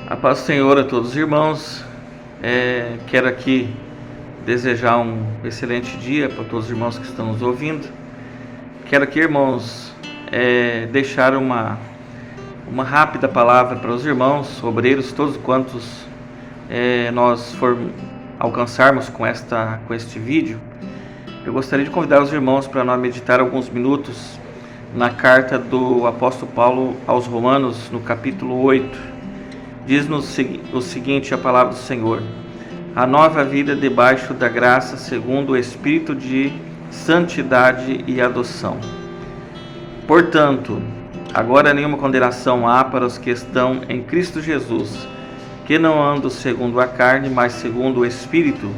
A paz do Senhor a todos os irmãos. Quero aqui desejar um excelente dia para todos os irmãos que estão nos ouvindo. Quero aqui, irmãos, deixar uma rápida palavra para os irmãos, obreiros, todos quantos nós alcançarmos com este vídeo. Eu gostaria de convidar os irmãos para nós meditar alguns minutos na carta do apóstolo Paulo aos Romanos, no capítulo 8. Diz-nos o seguinte, a palavra do Senhor: a nova vida debaixo da graça segundo o Espírito de santidade e adoção. Portanto, agora nenhuma condenação há para os que estão em Cristo Jesus, que não andam segundo a carne, mas segundo o Espírito,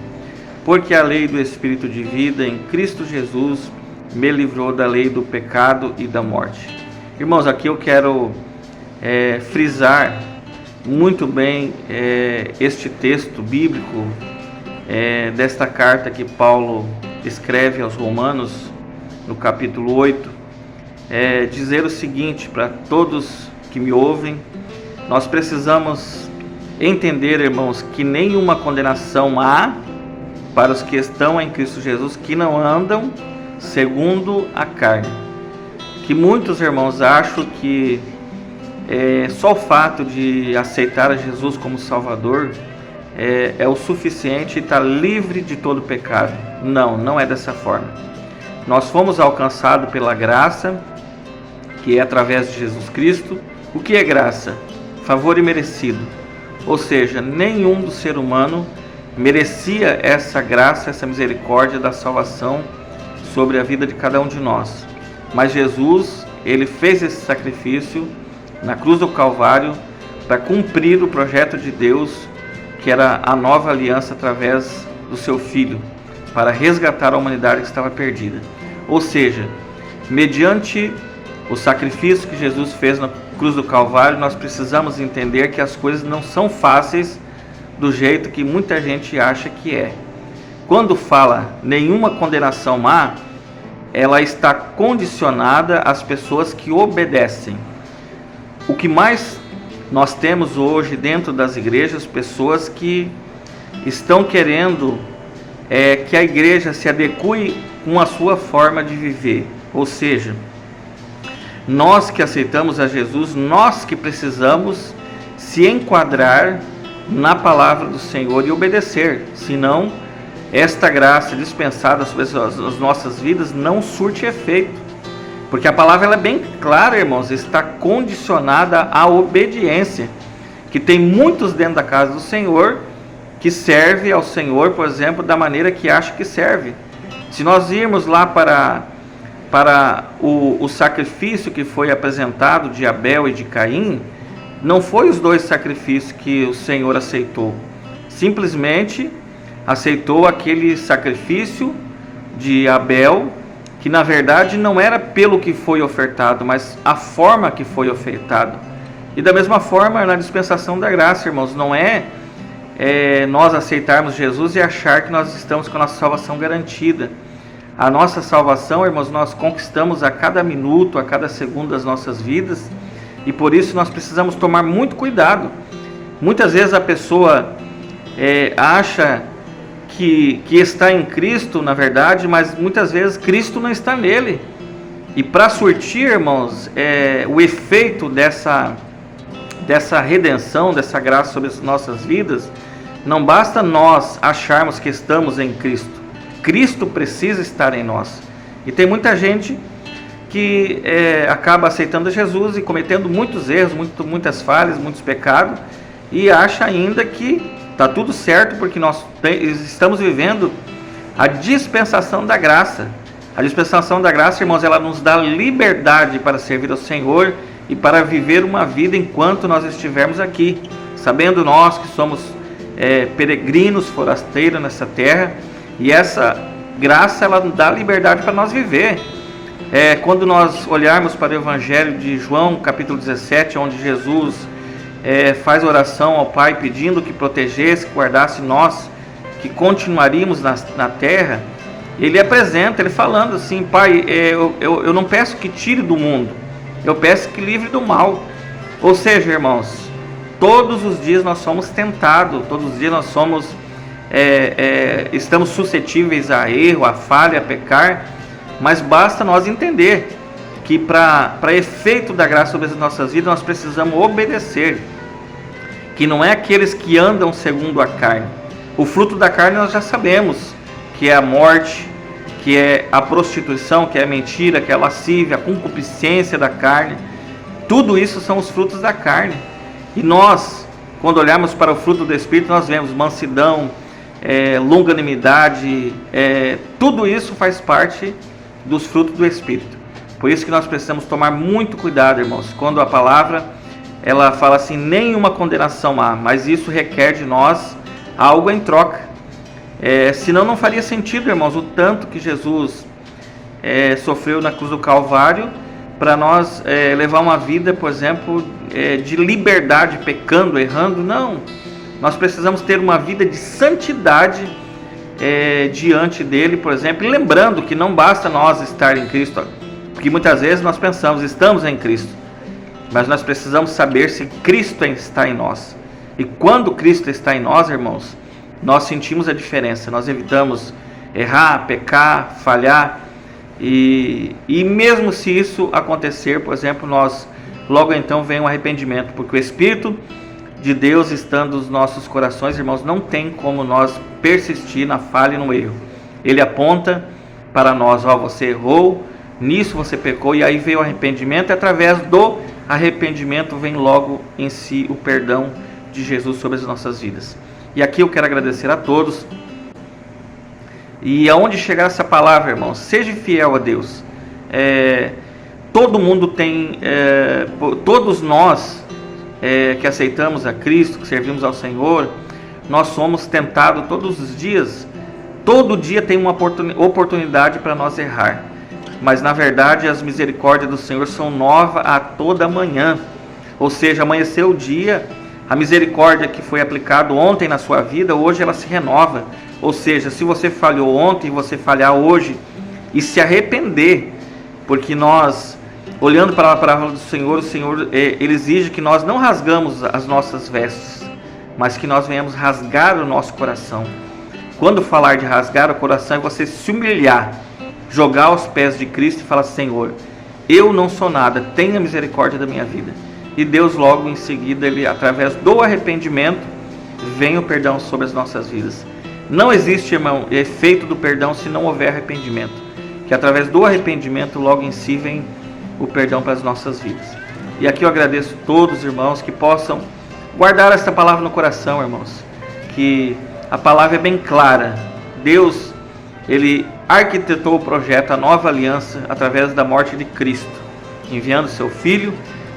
porque a lei do Espírito de vida em Cristo Jesus me livrou da lei do pecado e da morte. Irmãos, aqui eu quero frisar muito bem este texto bíblico desta carta que Paulo escreve aos Romanos, no capítulo 8, dizer o seguinte para todos que me ouvem: nós precisamos entender, irmãos, que nenhuma condenação há para os que estão em Cristo Jesus, que não andam segundo a carne. Que muitos irmãos acham que só o fato de aceitar a Jesus como Salvador é o suficiente e está livre de todo pecado. Não é dessa forma. Nós fomos alcançados pela graça, que é através de Jesus Cristo. O que é graça? Favor imerecido. Ou seja, nenhum do ser humano merecia essa graça, essa misericórdia da salvação sobre a vida de cada um de nós. Mas Jesus, ele fez esse sacrifício na cruz do Calvário para cumprir o projeto de Deus, que era a nova aliança através do seu Filho, para resgatar a humanidade que estava perdida. Ou seja, mediante o sacrifício que Jesus fez na cruz do Calvário, nós precisamos entender que as coisas não são fáceis do jeito que muita gente acha que é. Quando fala nenhuma condenação há, ela está condicionada às pessoas que obedecem. O que mais nós temos hoje dentro das igrejas, pessoas que estão querendo que a igreja se adeque com a sua forma de viver. Ou seja, nós que aceitamos a Jesus, nós que precisamos se enquadrar na palavra do Senhor e obedecer, senão esta graça dispensada sobre as nossas vidas não surte efeito. Porque a palavra ela é bem clara, irmãos, está condicionada à obediência. Que tem muitos dentro da casa do Senhor que serve ao Senhor, por exemplo, da maneira que acha que serve. Se nós irmos lá para o sacrifício que foi apresentado de Abel e de Caim, não foi os dois sacrifícios que o Senhor aceitou. Simplesmente aceitou aquele sacrifício de Abel, que na verdade não era pelo que foi ofertado, mas a forma que foi ofertado. E da mesma forma, na dispensação da graça, irmãos, não é nós aceitarmos Jesus e achar que nós estamos com a nossa salvação garantida. A nossa salvação, irmãos, nós conquistamos a cada minuto, a cada segundo das nossas vidas, e por isso nós precisamos tomar muito cuidado. Muitas vezes a pessoa acha que está em Cristo, na verdade, mas muitas vezes Cristo não está nele. E para surtir, irmãos, o efeito dessa redenção, dessa graça sobre as nossas vidas, não basta nós acharmos que estamos em Cristo. Cristo precisa estar em nós. E tem muita gente que acaba aceitando Jesus e cometendo muitos erros, muitas falhas, muitos pecados, e acha ainda que está tudo certo porque nós estamos vivendo a dispensação da graça. A dispensação da graça, irmãos, ela nos dá liberdade para servir ao Senhor e para viver uma vida enquanto nós estivermos aqui, sabendo nós que somos peregrinos, forasteiros nessa terra, e essa graça ela dá liberdade para nós viver. Quando nós olharmos para o Evangelho de João, capítulo 17, onde Jesus faz oração ao Pai pedindo que protegesse, que guardasse nós, que continuaríamos na terra, ele apresenta, ele falando assim: Pai, eu não peço que tire do mundo, eu peço que livre do mal. Ou seja, irmãos, todos os dias nós somos tentados, todos os dias nós somos, estamos suscetíveis a erro, a falha, a pecar, mas basta nós entender que para efeito da graça sobre as nossas vidas nós precisamos obedecer, que não é aqueles que andam segundo a carne. O fruto da carne nós já sabemos, que é a morte, que é a prostituição, que é a mentira, que é a lascívia, a concupiscência da carne. Tudo isso são os frutos da carne. E nós, quando olhamos para o fruto do Espírito, nós vemos mansidão, longanimidade, tudo isso faz parte dos frutos do Espírito. Por isso que nós precisamos tomar muito cuidado, irmãos, quando a palavra ela fala assim, nenhuma condenação há, mas isso requer de nós algo em troca. Senão não faria sentido, irmãos, o tanto que Jesus sofreu na cruz do Calvário para nós levar uma vida, por exemplo, de liberdade, pecando, errando. Não, nós precisamos ter uma vida de santidade diante dele, por exemplo, e lembrando que não basta nós estar em Cristo, porque muitas vezes nós pensamos, estamos em Cristo, mas nós precisamos saber se Cristo está em nós. E quando Cristo está em nós, irmãos, nós sentimos a diferença, nós evitamos errar, pecar, falhar, e mesmo se isso acontecer, por exemplo, nós logo então vem o arrependimento, porque o Espírito de Deus estando nos nossos corações, irmãos, não tem como nós persistir na falha e no erro. Ele aponta para nós, você errou, nisso você pecou, e aí veio o arrependimento, e através do arrependimento vem logo em si o perdão de Jesus sobre as nossas vidas. E aqui eu quero agradecer a todos. E aonde chegar essa palavra, irmãos, seja fiel a Deus. Todo mundo tem, todos nós que aceitamos a Cristo, que servimos ao Senhor, nós somos tentados todos os dias. Todo dia tem uma oportunidade para nós errar. Mas na verdade as misericórdias do Senhor são novas a toda manhã. Ou seja, amanheceu o dia, a misericórdia que foi aplicada ontem na sua vida, hoje ela se renova. Ou seja, se você falhou ontem, você falhar hoje e se arrepender, porque nós, olhando para a palavra do Senhor, o Senhor ele exige que nós não rasgamos as nossas vestes, mas que nós venhamos rasgar o nosso coração. Quando falar de rasgar o coração, é você se humilhar, jogar aos pés de Cristo e falar, Senhor, eu não sou nada, tenha misericórdia da minha vida. E Deus logo em seguida, ele, através do arrependimento, vem o perdão sobre as nossas vidas. Não existe, irmão, efeito do perdão se não houver arrependimento, que através do arrependimento logo em si vem o perdão para as nossas vidas. E aqui eu agradeço a todos os irmãos que possam guardar esta palavra no coração, irmãos, que a palavra é bem clara. Deus, ele arquitetou o projeto, a nova aliança, através da morte de Cristo, enviando seu Filho.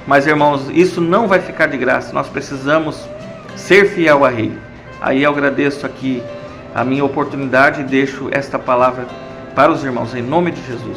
Mas, irmãos, isso não vai ficar de graça, nós precisamos ser fiel a Ele. Aí eu agradeço aqui a minha oportunidade e deixo esta palavra para os irmãos, em nome de Jesus.